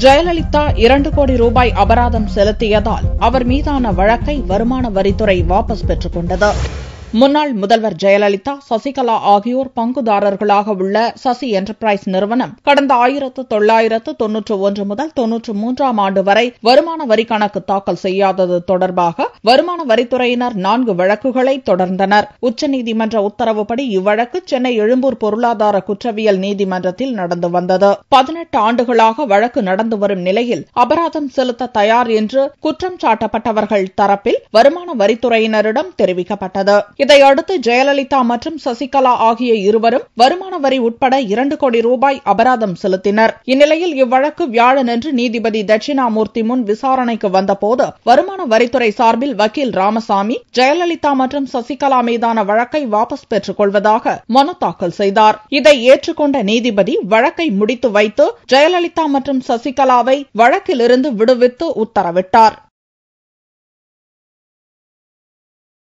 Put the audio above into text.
ஜெயலலிதா 2 கோடி ரூபாய் அபராதம் செலுத்தியதால் அவர் மீதான வழக்கை வருமான வரித்துறை வாபஸ் பெற்றுக் கொண்டது. முன்னாள் முதல்வர் ஜெயலலிதா, சசிகலா ஆகியோர் பங்குதாரர்களாக உள்ள சசி என்டர்பிரைஸ் நிறுவனம் கடந்த 1991 முதல் 93ஆம் ஆண்டு வரை வருமான வரி கணக்கு தாக்கல் செய்யாதது தொடர்பாக வருமான வரித்துறையினர் 4 வழக்குகளை தொடர்ந்தனர். உச்சநீதிமன்ற உத்தரவுப்படி இவ்வழக்கு சென்னை எழும்பூர் பொருளாதார குற்றவியல் நீதிமன்றத்தில் நடந்து வந்தது. 18 ஆண்டுகளாக வழக்கு நடந்து வரும் நிலையில் அபராதம் செலுத்த தயார் என்று குற்றம் சாட்டப்பட்டவர்கள் தரப்பில் வருமான வரித்துறையினரிடம் தெரிவிக்கப்பட்டது. இதையடுத்து ஜெயலலிதா மற்றும் சசிகலா ஆகிய இருவரும் வருமான வரி உட்பட 2 கோடி ரூபாய் அபராதம் செலுத்தினர். இந்நிலையில் இவ்வழக்கு வியாழனன்று நீதிபதி தட்சிணாமூர்த்தி முன் விசாரணைக்கு வந்தபோது வருமான வரித்துறை சார்பில் வக்கீல் ராமசாமி ஜெயலலிதா மற்றும் சசிகலா மீதான வழக்கை வாபஸ் பெற்றுக் கொள்வதாக மனு தாக்கல் செய்தார். இதை ஏற்றுக்கொண்ட நீதிபதி வழக்கை முடித்து வைத்து ஜெயலலிதா மற்றும் சசிகலாவை வழக்கிலிருந்து விடுவித்து உத்தரவிட்டார்.